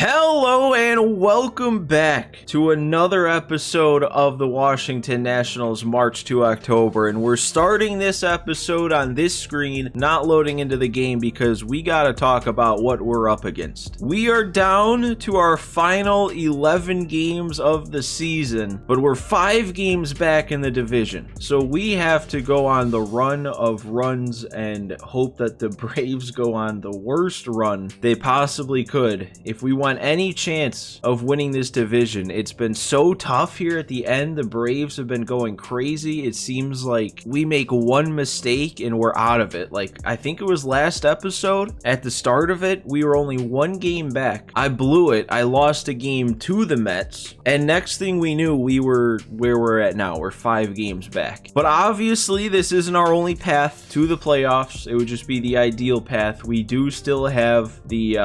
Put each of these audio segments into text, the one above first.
Hello and welcome back to another episode of the Washington Nationals March to October, and we're starting this episode on this screen, not loading into the game because we gotta talk about what we're up against. We are down to our final 11 games of the season, but we're 5 games back in the division, so we have to go on the run of runs and hope that the Braves go on the worst run they possibly could if we want any chance of winning this division. It's been so tough here at the end. The Braves have been going crazy. It seems like we make one mistake and we're out of it. Like, I think it was last episode, at the start of it, we were only 1 game back. I blew it. I lost a game to the Mets, and next thing we knew, we were where we're at now. We're 5 games back. But obviously, this isn't our only path to the playoffs. It would just be the ideal path. We do still have the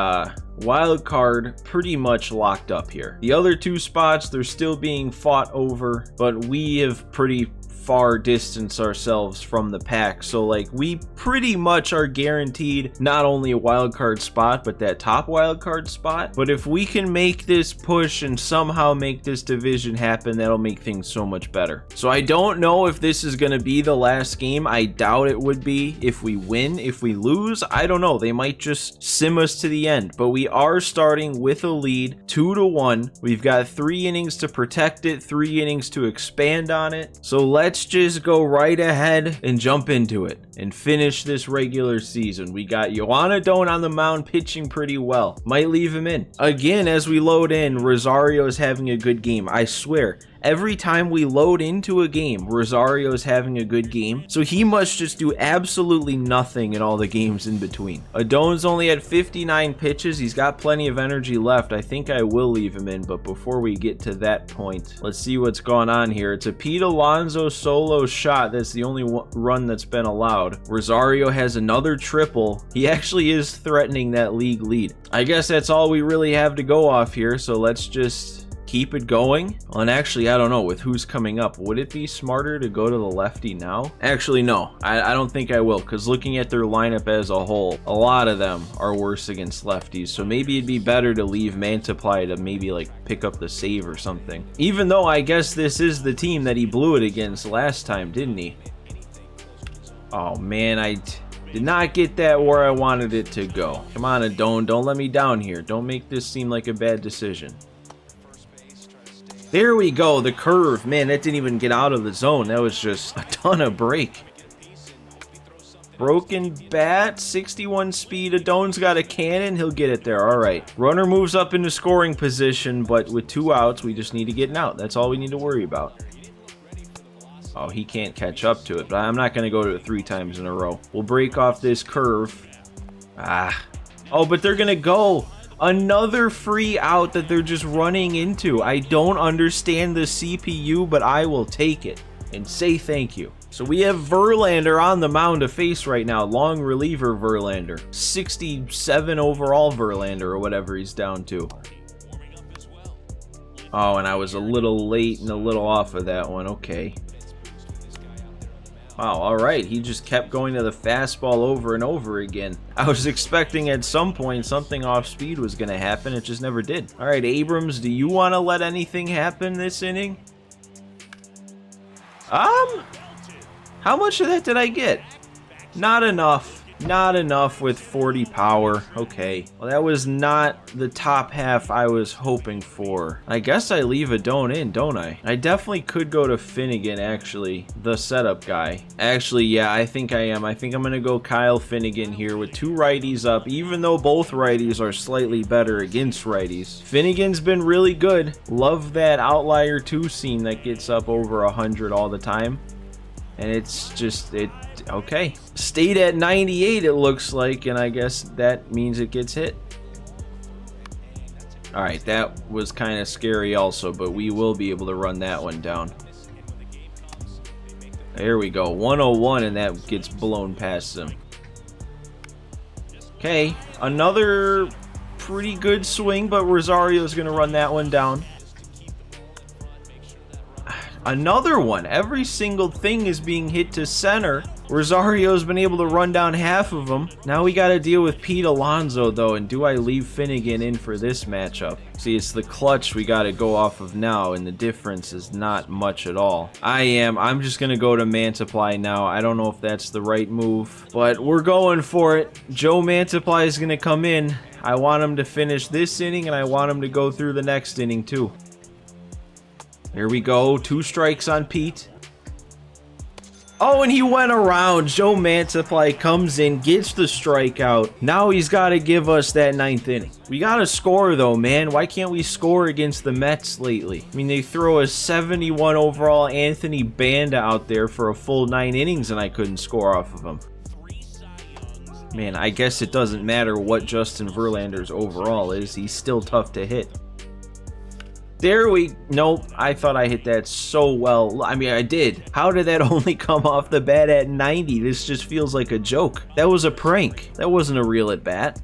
wild card pretty much locked up here. The other 2 spots, they're still being fought over, but we have pretty far distanced ourselves from the pack, so like we pretty much are guaranteed not only a wild card spot but that top wild card spot. But if we can make this push and somehow make this division happen, that'll make things so much better. So I don't know if this is going to be the last game. I doubt it would be. If we win, if we lose, I don't know, they might just sim us to the end. But we are starting with a lead, 2-1. We've got 3 innings to protect it, 3 innings to expand on it. So let's just go right ahead and jump into it and finish this regular season. We got Yoan Adon on the mound pitching pretty well. Might leave him in. Again, as we load in, Rosario is having a good game. I swear, every time we load into a game, Rosario is having a good game. So he must just do absolutely nothing in all the games in between. Adon's only at 59 pitches. He's got plenty of energy left. I think I will leave him in, but before we get to that point, let's see what's going on here. It's a Pete Alonso solo shot. That's the only run that's been allowed. Rosario has another triple. He actually is threatening that league lead. I guess that's all we really have to go off here, so let's just keep it going. And actually, I don't know, with who's coming up, would it be smarter to go to the lefty now? Actually, no, I don't think I will, because looking at their lineup as a whole, a lot of them are worse against lefties, so maybe it'd be better to leave Mantiply to maybe like pick up the save or something. Even though I guess this is the team that he blew it against last time, didn't he? Oh man, I did not get that where I wanted it to go. Come on, Adon, don't let me down here. Don't make this seem like a bad decision. There we go, the curve. Man, that didn't even get out of the zone. That was just a ton of break. Broken bat, 61 speed. Adon's got a cannon. He'll get it there. All right. Runner moves up into scoring position, but with 2 outs, we just need to get an out. That's all we need to worry about. Oh, he can't catch up to it, but I'm not going to go to it 3 times in a row. We'll break off this curve. Oh, but they're going to go. Another free out that they're just running into. I don't understand the CPU, but I will take it and say thank you. So we have Verlander on the mound to face right now. Long reliever Verlander. 67 overall Verlander or whatever he's down to. Oh, and I was a little late and a little off of that one. Okay. Wow, all right. He just kept going to the fastball over and over again. I was expecting at some point something off speed was going to happen. It just never did. All right, Abrams, do you want to let anything happen this inning? How much of that did I get? Not enough. Not enough with 40 power. Okay. Well, that was not the top half I was hoping for. I guess I leave Adon in, don't I? I definitely could go to Finnegan, actually. The setup guy. Actually, yeah, I think I am. I think I'm going to go Kyle Finnegan here with 2 righties up, even though both righties are slightly better against righties. Finnegan's been really good. Love that outlier 2 scene that gets up over 100 all the time. And it's just, okay. Stayed at 98, it looks like, and I guess that means it gets hit. All right, that was kind of scary also, but we will be able to run that one down. There we go, 101, and that gets blown past him. Okay, another pretty good swing, but Rosario's going to run that one down. Another one. Every single thing is being hit to center. Rosario's been able to run down half of them. Now we got to deal with Pete Alonso, though. And do I leave Finnegan in for this matchup? See, it's the clutch we got to go off of now, and the difference is not much at all. I'm just going to go to Mantiply now. I don't know if that's the right move, but we're going for it. Joe Mantiply is going to come in. I want him to finish this inning, and I want him to go through the next inning, too. Here we go. 2 strikes on Pete. Oh, and he went around. Joe Mantiply comes in, gets the strikeout. Now he's got to give us that 9th inning. We got to score, though, man. Why can't we score against the Mets lately? I mean, they throw a 71 overall Anthony Banda out there for a full 9 innings, and I couldn't score off of him. Man, I guess it doesn't matter what Justin Verlander's overall is. He's still tough to hit. Nope, I thought I hit that so well. I mean, I did. How did that only come off the bat at 90? This just feels like a joke. That was a prank. That wasn't a real at bat.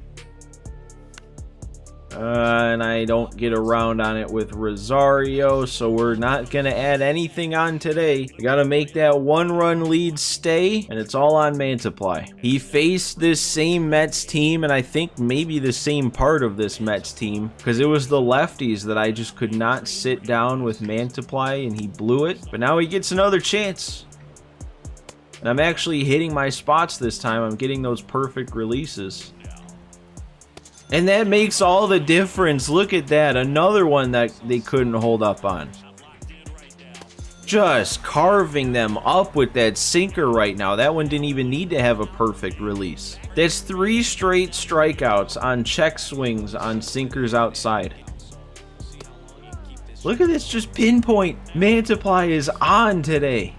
And I don't get around on it with Rosario, so we're not going to add anything on today. We got to make that 1-run lead stay, and it's all on Mantiply. He faced this same Mets team, and I think maybe the same part of this Mets team, because it was the lefties that I just could not sit down with Mantiply, and he blew it. But now he gets another chance. And I'm actually hitting my spots this time. I'm getting those perfect releases. And that makes all the difference. Look at that. Another one that they couldn't hold up on. Just carving them up with that sinker right now. That one didn't even need to have a perfect release. That's 3 straight strikeouts on check swings on sinkers outside. Look at this, just pinpoint. Mantiply is on today.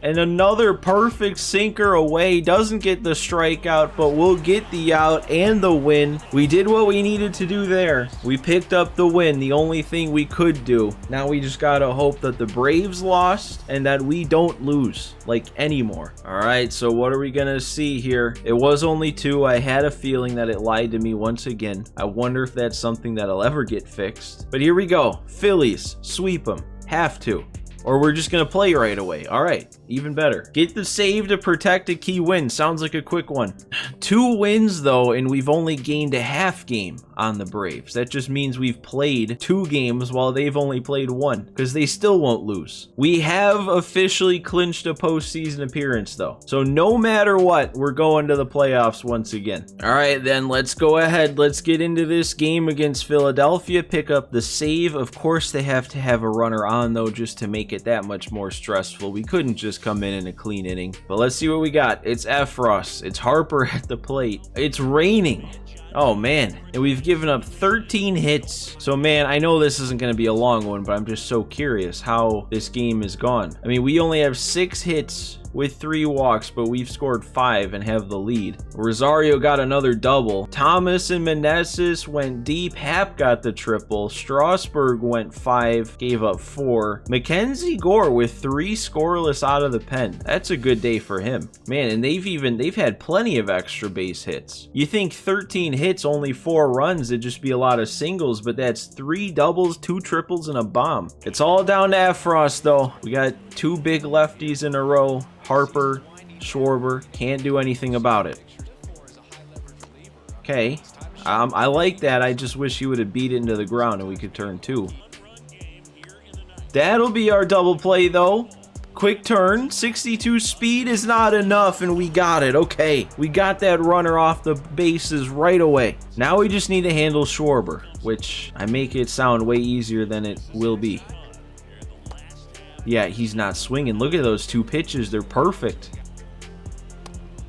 And another perfect sinker away. Doesn't get the strikeout, but we'll get the out and the win. We did what we needed to do there. We picked up the win, the only thing we could do. Now we just gotta hope that the Braves lost and that we don't lose, like, anymore. All right, so what are we gonna see here? It was only 2. I had a feeling that it lied to me once again. I wonder if that's something that'll ever get fixed. But here we go. Phillies, sweep them. Have to. Or we're just going to play right away. All right, even better. Get the save to protect a key win. Sounds like a quick one. 2 wins, though, and we've only gained a half game on the Braves. That just means we've played 2 games while they've only played 1, because they still won't lose. We have officially clinched a postseason appearance, though. So no matter what, we're going to the playoffs once again. All right, then let's go ahead. Let's get into this game against Philadelphia. Pick up the save. Of course, they have to have a runner on, though, just to make it that much more stressful. We couldn't just come in a clean inning. But let's see what we got. It's Efros. It's Harper at the plate. It's raining. Oh, man. And we've given up 13 hits. So, man, I know this isn't going to be a long one, but I'm just so curious how this game is gone. I mean, we only have 6 hits with 3 walks, but we've scored 5 and have the lead. Rosario got another double. Thomas and Meneses went deep. Happ got the triple. Strasburg went 5, gave up 4. Mackenzie Gore with 3 scoreless out of the pen. That's a good day for him. Man, and they've had plenty of extra base hits. You think 13 hits, only 4 runs, it'd just be a lot of singles, but that's 3 doubles, 2 triples, and a bomb. It's all down to Efros, though. We got 2 big lefties in a row. Harper, Schwarber, can't do anything about it. Okay, I like that. I just wish he would have beat it into the ground and we could turn 2. That'll be our double play, though. Quick turn, 62 speed is not enough, and we got it. Okay, we got that runner off the bases right away. Now we just need to handle Schwarber, which I make it sound way easier than it will be. Yeah, he's not swinging. Look at those 2 pitches. They're perfect.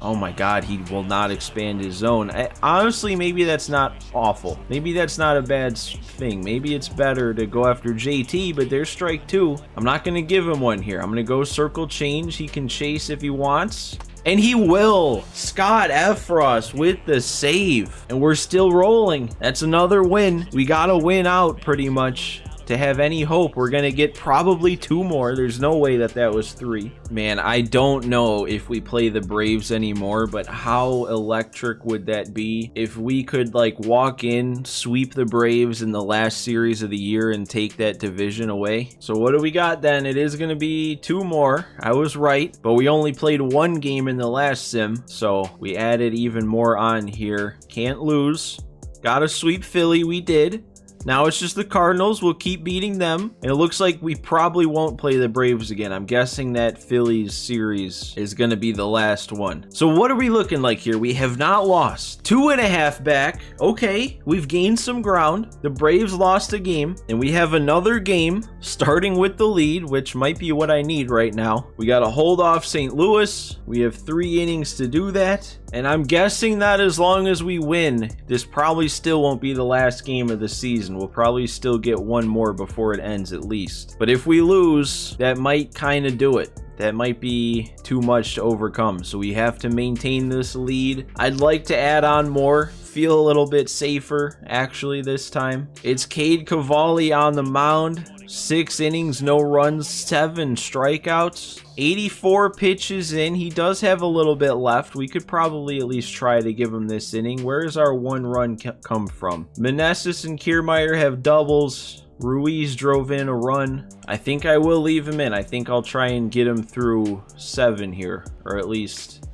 Oh my God, he will not expand his zone. Honestly, maybe that's not awful. Maybe that's not a bad thing. Maybe it's better to go after JT, but there's strike 2. I'm not going to give him one here. I'm going to go circle change. He can chase if he wants. And he will. Scott Efros with the save. And we're still rolling. That's another win. We got to win out pretty much. to have any hope. We're gonna get probably 2 more. There's no way that that was 3. Man, I don't know if we play the Braves anymore, but how electric would that be if we could like walk in, sweep the Braves in the last series of the year and take that division away? So what do we got then? It is gonna be 2 more. I was right, but we only played 1 game in the last sim, so we added even more on here. Can't lose. Gotta sweep Philly, we did. Now it's just the Cardinals. We'll keep beating them. And it looks like we probably won't play the Braves again. I'm guessing that Phillies series is going to be the last one. So what are we looking like here? We have not lost. 2.5 back. Okay, we've gained some ground. The Braves lost a game. And we have another game starting with the lead, which might be what I need right now. We got to hold off St. Louis. We have 3 innings to do that. And I'm guessing that as long as we win, this probably still won't be the last game of the season. We'll probably still get 1 more before it ends at least. But if we lose, that might kind of do it. That might be too much to overcome. So we have to maintain this lead. I'd like to add on more. Feel a little bit safer, actually, this time. It's Cade Cavalli on the mound. 6 innings, no runs, 7 strikeouts. 84 pitches in. He does have a little bit left. We could probably at least try to give him this inning. Where does our 1 run come from? Meneses and Kiermaier have doubles. Ruiz drove in a run. I think I will leave him in. I think I'll try and get him through 7 here, or at least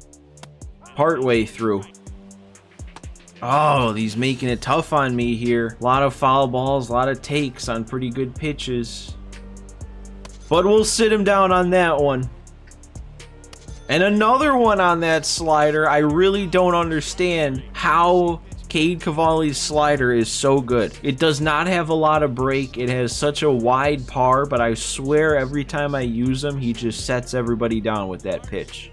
partway through. Oh, he's making it tough on me here. A lot of foul balls, a lot of takes on pretty good pitches. But we'll sit him down on that one. And another one on that slider. I really don't understand how Cade Cavalli's slider is so good. It does not have a lot of break. It has such a wide par, but I swear every time I use him, he just sets everybody down with that pitch.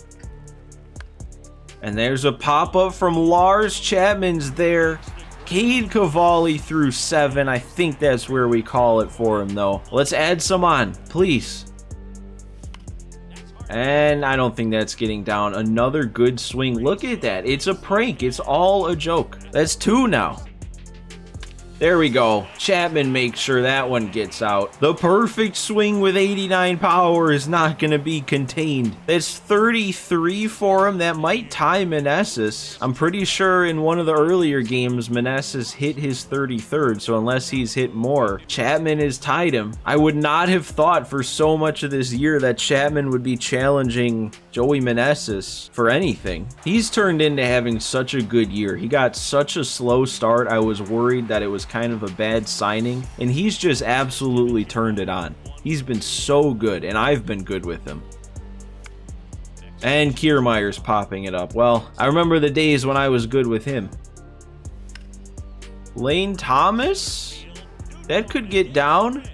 And there's a pop-up from Lars. Chapman's there. Cade Cavalli through 7. I think that's where we call it for him, though. Let's add some on, please. And I don't think that's getting down. Another good swing. Look at that. It's a prank. It's all a joke. That's 2 now. There we go. Chapman makes sure that one gets out. The perfect swing with 89 power is not going to be contained. That's 33 for him. That might tie Meneses. I'm pretty sure in one of the earlier games, Meneses hit his 33rd, so unless he's hit more, Chapman has tied him. I would not have thought for so much of this year that Chapman would be challenging Joey Meneses for anything. He's turned into having such a good year. He got such a slow start. I was worried that it was kind of a bad signing, and he's just absolutely turned it on. He's been so good, and I've been good with him. And Kiermaier's popping it up. Well, I remember the days when I was good with him. Lane Thomas? That could get down.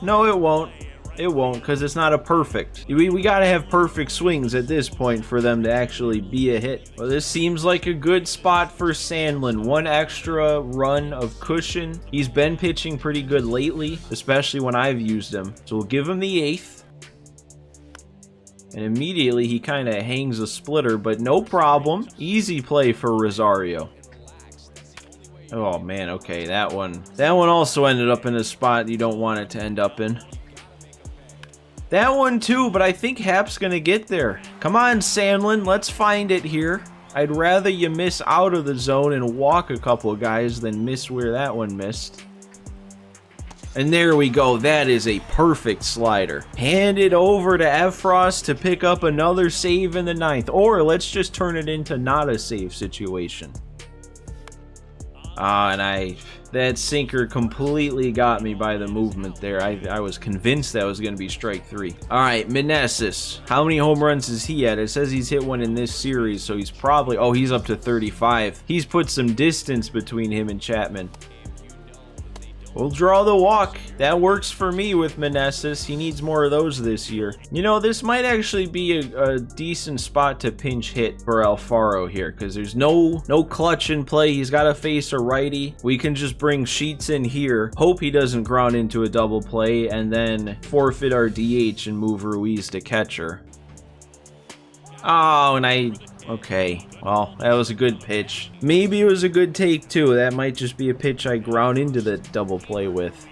No, it won't. It won't, because it's not a perfect. We got to have perfect swings at this point for them to actually be a hit. Well, this seems like a good spot for Sandlin. 1 extra run of cushion. He's been pitching pretty good lately, especially when I've used him. So we'll give him the 8th. And immediately he kind of hangs a splitter, but no problem. Easy play for Rosario. Oh, man, okay, that one also ended up in a spot you don't want it to end up in. That one too, but I think Hap's gonna get there. Come on, Sandlin, let's find it here. I'd rather you miss out of the zone and walk a couple of guys than miss where that one missed. And there we go. That is a perfect slider. Hand it over to Efros to pick up another save in the 9th. Or let's just turn it into not a save situation. And that sinker completely got me by the movement there. I was convinced that was going to be strike 3. All right, Meneses. How many home runs is he at? It says he's hit 1 in this series, so he's probably... Oh, he's up to 35. He's put some distance between him and Chapman. We'll draw the walk. That works for me with Meneses. He needs more of those this year. You know, this might actually be a decent spot to pinch hit for Alfaro here, because there's no clutch in play. He's got to face a righty. We can just bring Sheets in here, hope he doesn't ground into a double play, and then forfeit our DH and move Ruiz to catcher. Oh, and okay, well, that was a good pitch. Maybe it was a good take, too. That might just be a pitch I ground into the double play with.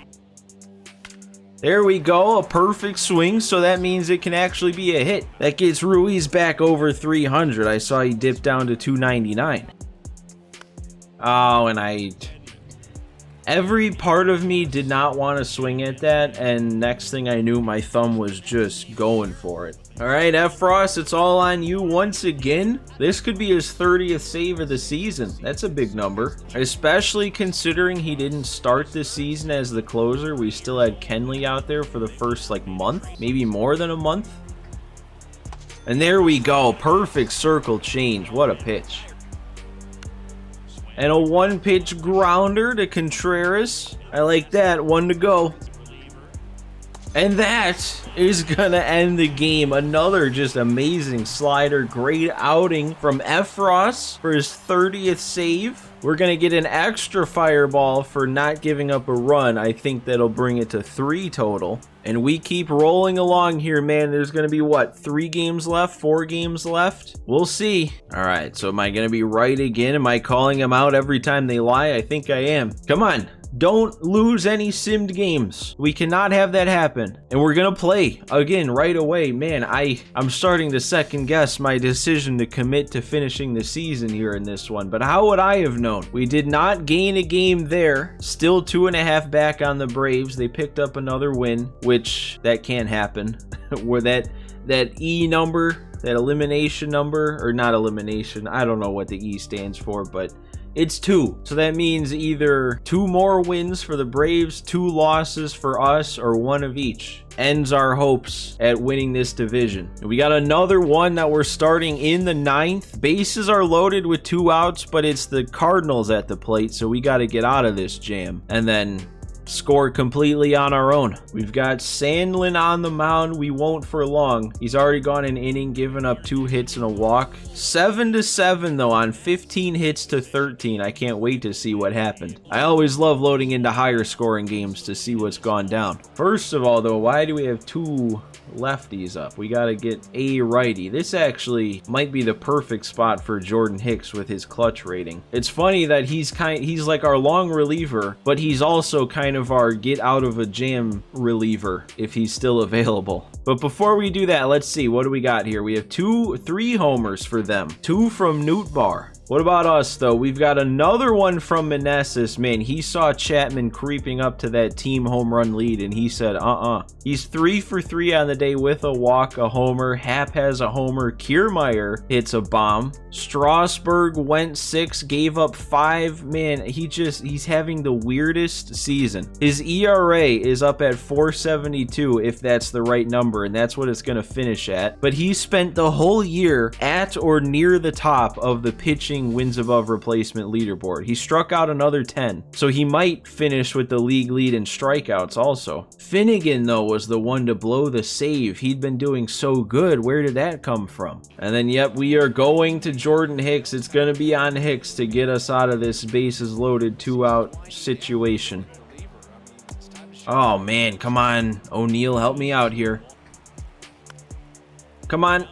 There we go, a perfect swing, so that means it can actually be a hit. That gets Ruiz back over 300. I saw he dipped down to 299. Oh, and every part of me did not want to swing at that, and next thing I knew, my thumb was just going for it. All right, Frost, it's all on you once again. This could be his 30th save of the season. That's a big number, especially considering he didn't start the season as the closer. We still had Kenley out there for the first, like, month, maybe more than a month. And there we go, perfect circle change. What a pitch. And a one-pitch grounder to Contreras. I like that. 1 to go. And that is going to end the game. Another just amazing slider. Great outing from Efros for his 30th save. We're going to get an extra fireball for not giving up a run. I think that'll bring it to 3 total. And we keep rolling along here, man. There's going to be, what, 3 games left? 4 games left? We'll see. All right, so am I going to be right again? Am I calling them out every time they lie? I think I am. Come on. Don't lose any simmed games. We cannot have that happen. And we're going to play again right away. Man, I'm starting to second guess my decision to commit to finishing the season here in this one. But how would I have known? We did not gain a game there. Still 2.5 back on the Braves. They picked up another win, which that can't happen. Where that E number, that elimination number, or not elimination, I don't know what the E stands for, but it's 2. So that means either 2 more wins for the Braves, 2 losses for us, or 1 of each. Ends our hopes at winning this division. And we got another one that we're starting in the 9th. Bases are loaded with 2 outs, but it's the Cardinals at the plate, so we got to get out of this jam. And then score completely on our own. We've got Sandlin on the mound. We won't for long. He's already gone an inning, given up 2 hits and a walk. 7-7 though on 15 hits to 13. I can't wait to see what happened. I always love loading into higher scoring games to see what's gone down. First of all though, why do we have 2 lefties up? We got to get a righty. This actually might be the perfect spot for Jordan Hicks with his clutch rating. It's funny that he's like our long reliever, but he's also kind of our get out of a jam reliever if he's still available. But before we do that, let's see, what do we got here? We have 3 homers for them. 2 from Newt Bar. What about us, though? We've got another one from Meneses. Man, he saw Chapman creeping up to that team home run lead, and he said, He's 3 for 3 on the day with a walk, a homer. Happ has a homer. Kiermaier hits a bomb. Strasburg went 6, gave up 5. Man, he's having the weirdest season. His ERA is up at 4.72, if that's the right number, and that's what it's going to finish at. But he spent the whole year at or near the top of the pitching wins above replacement leaderboard. He struck out another 10, so he might finish with the league lead in strikeouts also. Finnegan, though, was the one to blow the save. He'd been doing so good. Where did that come from? And then, yep, we are going to Jordan Hicks. It's going to be on Hicks to get us out of this bases loaded 2-out situation. Oh, man, come on. O'Neal, help me out here. Come on.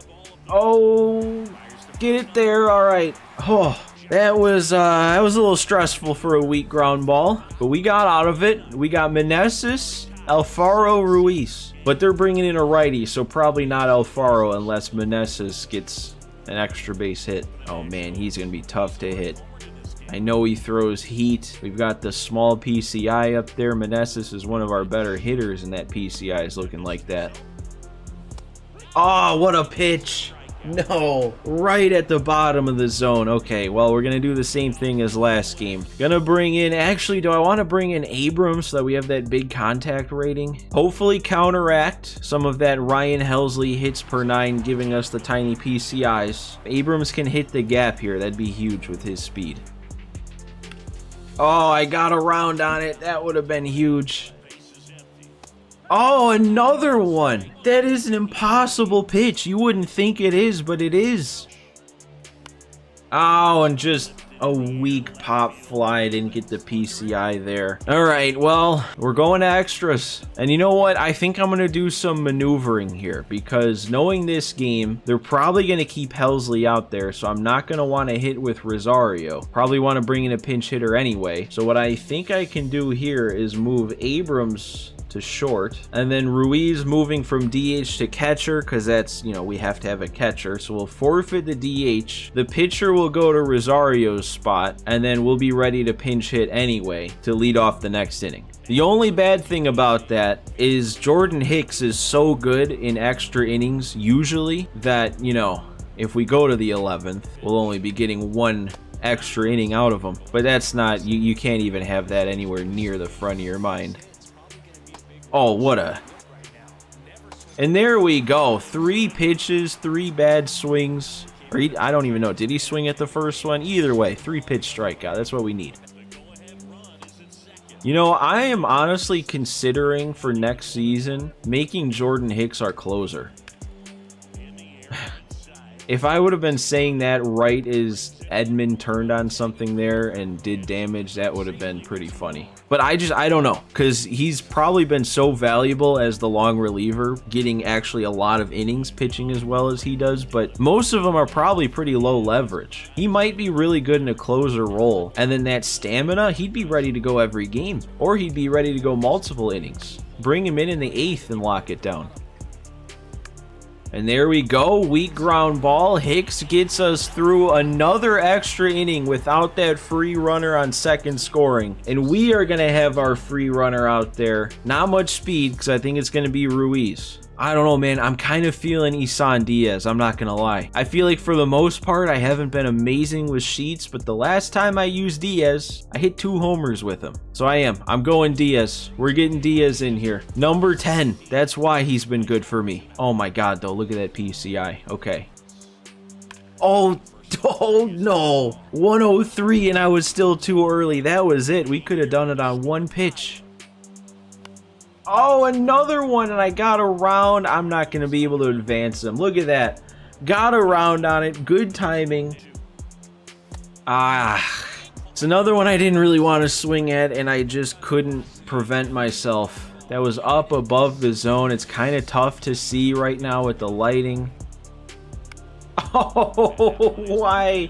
Oh, get it there. All right. Oh, that was a little stressful for a weak ground ball, but we got out of it. We got Meneses, Alfaro, Ruiz, but they're bringing in a righty, so probably not Alfaro unless Meneses gets an extra base hit. Oh man, he's gonna be tough to hit. I know he throws heat. We've got the small PCI up there. Meneses is one of our better hitters, and that PCI is looking like that. Oh, what a pitch. No, right at the bottom of the zone. Okay, well, we're going to do the same thing as last game. Gonna bring in, actually, do I want to bring in Abrams so that we have that big contact rating? Hopefully counteract some of that Ryan Helsley hits per 9 giving us the tiny PCIs. Abrams can hit the gap here. That'd be huge with his speed. Oh, I got around on it. That would have been huge. Oh, another one. That is an impossible pitch. You wouldn't think it is, but it is. Oh, and just a weak pop fly. Didn't get the PCI there. All right, well, we're going to extras. And you know what? I think I'm going to do some maneuvering here because knowing this game, they're probably going to keep Helsley out there, so I'm not going to want to hit with Rosario. Probably want to bring in a pinch hitter anyway. So what I think I can do here is move Abrams to short. And then Ruiz moving from DH to catcher because that's, you know, we have to have a catcher. So we'll forfeit the DH. The pitcher will go to Rosario's spot, and then we'll be ready to pinch hit anyway to lead off the next inning. The only bad thing about that is Jordan Hicks is so good in extra innings usually that, you know, if we go to the 11th, we'll only be getting one extra inning out of him. But that's not, you can't even have that anywhere near the front of your mind. Oh, what a... And there we go. 3 pitches, 3 bad swings. Or I don't even know. Did he swing at the first one? Either way, 3-pitch strikeout. That's what we need. You know, I am honestly considering for next season making Jordan Hicks our closer. If I would have been saying that right as Edmund turned on something there and did damage, that would have been pretty funny. But I don't know, because he's probably been so valuable as the long reliever, getting actually a lot of innings pitching as well as he does, but most of them are probably pretty low leverage. He might be really good in a closer role, and then that stamina, he'd be ready to go every game, or he'd be ready to go multiple innings. Bring him in the 8th and lock it down. And there we go, weak ground ball. Hicks gets us through another extra inning without that free runner on second scoring. And we are going to have our free runner out there. Not much speed because I think it's going to be Ruiz. I don't know, man. I'm kind of feeling Isan Diaz. I'm not going to lie. I feel like for the most part, I haven't been amazing with sheets, but the last time I used Diaz, I hit 2 homers with him. So I'm going Diaz. We're getting Diaz in here. Number 10. That's why he's been good for me. Oh my God, though. Look at that PCI. Okay. Oh no. 103 and I was still too early. That was it. We could have done it on 1 pitch. Oh, another one, and I got around. I'm not going to be able to advance them. Look at that. Got around on it. Good timing. It's another one I didn't really want to swing at, and I just couldn't prevent myself. That was up above the zone. It's kind of tough to see right now with the lighting. Oh, why?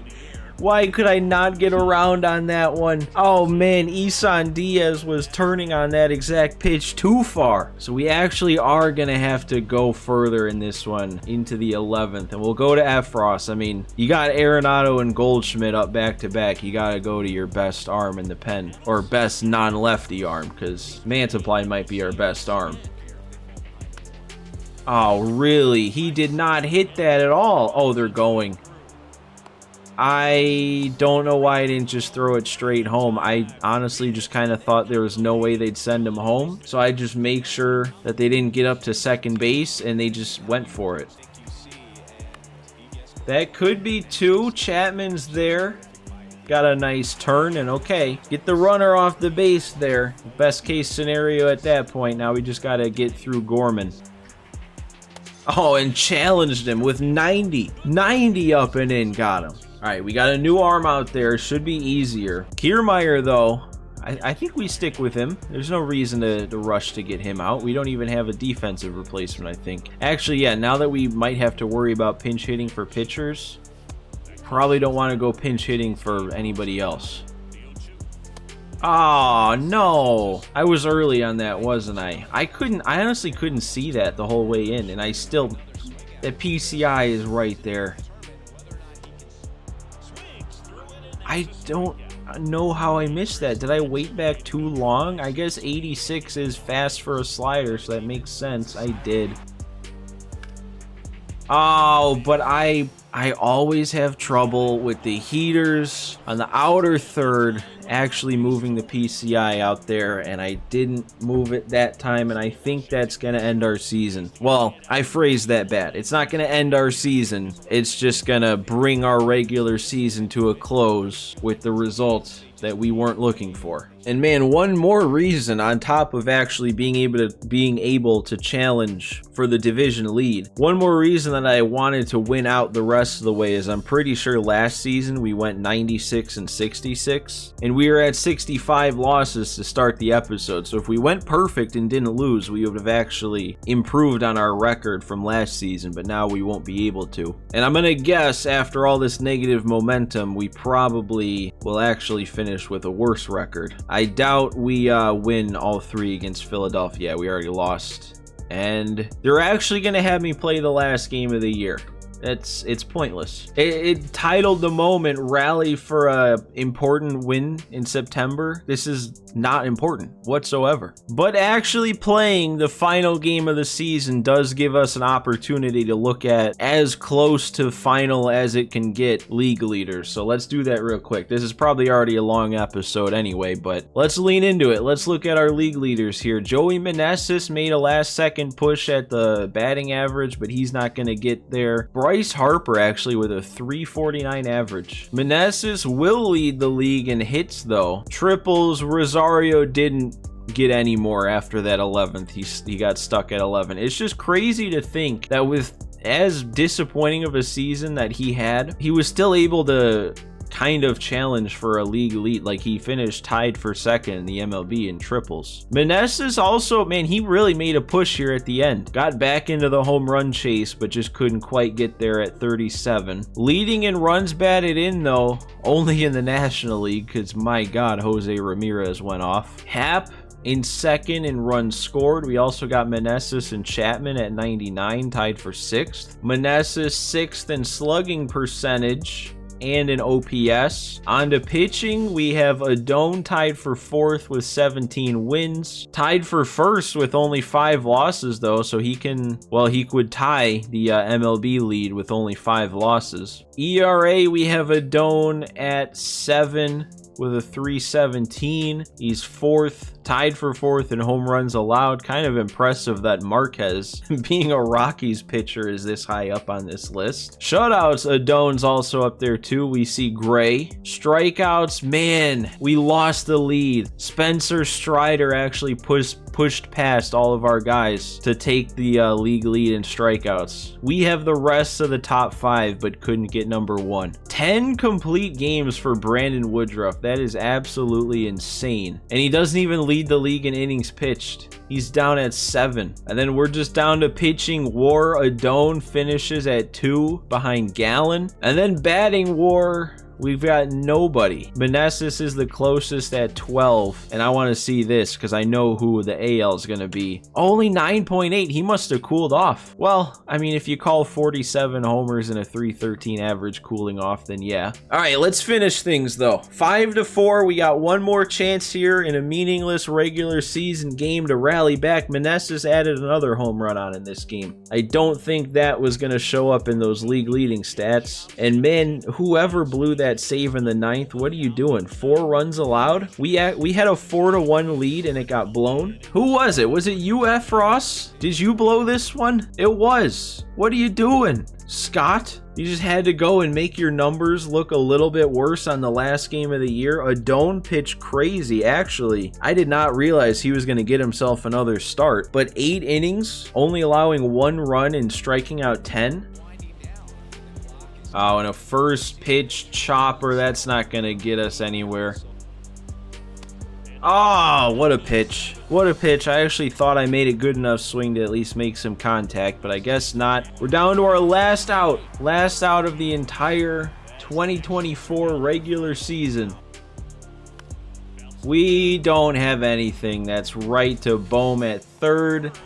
Why could I not get around on that one? Oh man, Isan Diaz was turning on that exact pitch too far. So we actually are going to have to go further in this one into the 11th. And we'll go to Efros. I mean, you got Arenado and Goldschmidt up back to back. You got to go to your best arm in the pen. Or best non-lefty arm, because Mantiply might be our best arm. Oh, really? He did not hit that at all. Oh, they're going. I don't know why I didn't just throw it straight home. I honestly just kind of thought there was no way they'd send him home. So I just make sure that they didn't get up to second base and they just went for it. That could be 2. Chapman's there. Got a nice turn and okay. Get the runner off the base there. Best case scenario at that point. Now we just got to get through Gorman. Oh, and challenged him with 90. 90 up and in. Got him. All right, we got a new arm out there. Should be easier. Kiermaier, though, I think we stick with him. There's no reason to rush to get him out. We don't even have a defensive replacement, I think. Actually, yeah, now that we might have to worry about pinch hitting for pitchers, probably don't want to go pinch hitting for anybody else. Oh, no. I was early on that, wasn't I? I honestly couldn't see that the whole way in, and I still... That PCI is right there. I don't know how I missed that. Did I wait back too long? I guess 86 is fast for a slider, so that makes sense. I did. Oh, but I always have trouble with the heaters on the outer third actually moving the PCI out there, and I didn't move it that time, and I think that's going to end our season. Well, I phrased that bad. It's not going to end our season. It's just going to bring our regular season to a close with the results that we weren't looking for. And man, one more reason on top of actually being able to challenge for the division lead, one more reason that I wanted to win out the rest of the way is I'm pretty sure last season we went 96 and 66, and we were at 65 losses to start the episode. So if we went perfect and didn't lose, we would have actually improved on our record from last season, but now we won't be able to. And I'm gonna guess after all this negative momentum, we probably will actually finish with a worse record. I doubt we win all 3 against Philadelphia. We already lost. And they're actually going to have me play the last game of the year. It's pointless. It titled the moment rally for a important win in September. This is not important whatsoever. But actually playing the final game of the season does give us an opportunity to look at as close to final as it can get league leaders. So let's do that real quick. This is probably already a long episode anyway, but let's lean into it. Let's look at our league leaders here. Joey Meneses made a last-second push at the batting average, but he's not going to get there. Bryce Harper actually with a 349 average. Meneses will lead the league in hits though. Triples, Rosario didn't get any more after that 11th. He got stuck at 11. It's just crazy to think that with as disappointing of a season that he had, he was still able to kind of challenge for a league lead. Like, he finished tied for second in the MLB in triples. Meneses also, man, he really made a push here at the end. Got back into the home run chase, but just couldn't quite get there at 37. Leading in runs batted in, though, only in the National League, because my God, Jose Ramirez went off. Hap in second in runs scored. We also got Meneses and Chapman at 99, tied for 6th. Meneses 6th in slugging percentage and an OPS. On to pitching, we have Adone tied for 4th with 17 wins. Tied for 1st with only 5 losses though, so he could tie the MLB lead with only 5 losses. ERA, we have Adone at 7 with a 317. He's 4th, tied for 4th in home runs allowed. Kind of impressive that Marquez, being a Rockies pitcher, is this high up on this list. Shutouts, Adone's also up there too. We see Gray. Strikeouts, man, we lost the lead. Spencer Strider actually pushed past all of our guys to take the league lead in strikeouts. We have the rest of the top 5, but couldn't get number 1. 10 complete games for Brandon Woodruff. That is absolutely insane. And he doesn't even lead the league in innings pitched. He's down at 7. And then we're just down to pitching WAR. Adone finishes at 2 behind Gallen. And then batting WAR, we've got nobody. Meneses is the closest at 12, and I want to see this because I know who the AL is going to be. Only 9.8. He must have cooled off. Well, I mean, if you call 47 homers and a 313 average cooling off, then yeah. All right, let's finish things though. 5-4. We got one more chance here in a meaningless regular season game to rally back. Meneses added another home run on in this game. I don't think that was going to show up in those league leading stats. And man, whoever blew that save in the 9th, what are you doing? 4 runs allowed? We had a 4-1 lead and it got blown. Who was it? Was it UF Ross? Did you blow this one? It was. What are you doing, Scott? You just had to go and make your numbers look a little bit worse on the last game of the year. Adone pitched crazy, actually. I did not realize he was going to get himself another start. But 8 innings, only allowing 1 run and striking out 10. Oh, and a first pitch chopper. That's not going to get us anywhere. Oh, what a pitch. What a pitch. I actually thought I made a good enough swing to at least make some contact, but I guess not. We're down to our last out. Last out of the entire 2024 regular season. We don't have anything. That's right to Bohm at 3rd.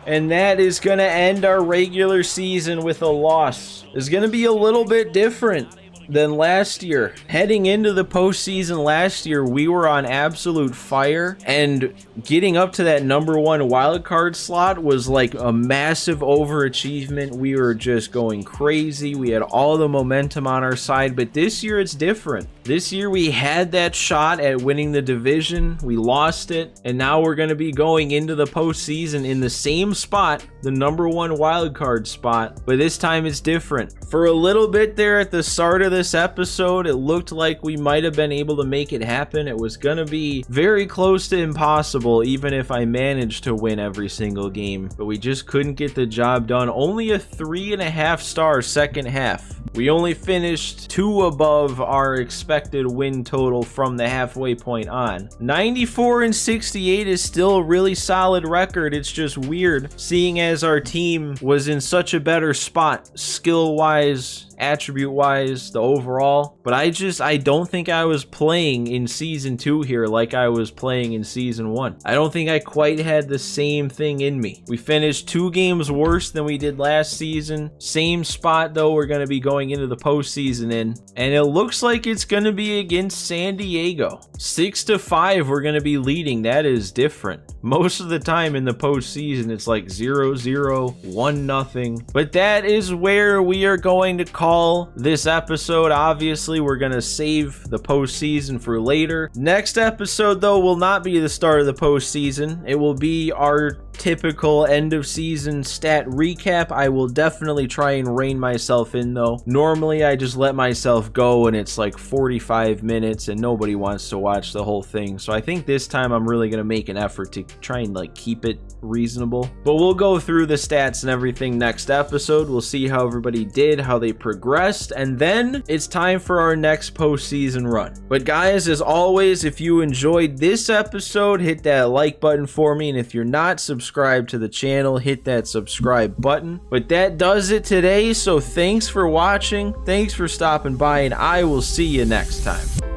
And that is going to end our regular season with a loss. It's going to be a little bit different than last year. Heading into the postseason last year, we were on absolute fire, and getting up to that number 1 wild card slot was like a massive overachievement. We were just going crazy. We had all the momentum on our side, but this year it's different. This year we had that shot at winning the division. We lost it, and now we're going to be going into the postseason in the same spot, the number 1 wild card spot, but this time it's different. For a little bit there at the start of this episode, it looked like we might have been able to make it happen. It was going to be very close to impossible, even if I managed to win every single game, but we just couldn't get the job done. Only a 3.5 star second half. We only finished 2 above our expected win total from the halfway point on. 94-68 is still a really solid record. It's just weird seeing as our team was in such a better spot skill-wise attribute wise, the overall, but I don't think I was playing in season 2 here like I was playing in season 1. I don't think I quite had the same thing in me. We finished 2 games worse than we did last season. Same spot though we're going to be going into the postseason in, and it looks like it's going to be against San Diego. 6-5 we're going to be leading. That is different. Most of the time in the postseason it's like 0-0, 1-0, but that is where we are going to call this episode. Obviously we're going to save the postseason for later. Next episode though will not be the start of the postseason. It will be our typical end of season stat recap. I will definitely try and rein myself in though. Normally I just let myself go and it's like 45 minutes and nobody wants to watch the whole thing. So I think this time I'm really going to make an effort to try and like keep it reasonable. But we'll go through the stats and everything next episode. We'll see how everybody did, how they progressed, and then it's time for our next postseason run. But guys, as always, if you enjoyed this episode, hit that like button for me, and if you're not subscribed to the channel, hit that subscribe button. But that does it today, so thanks for watching, thanks for stopping by, and I will see you next time.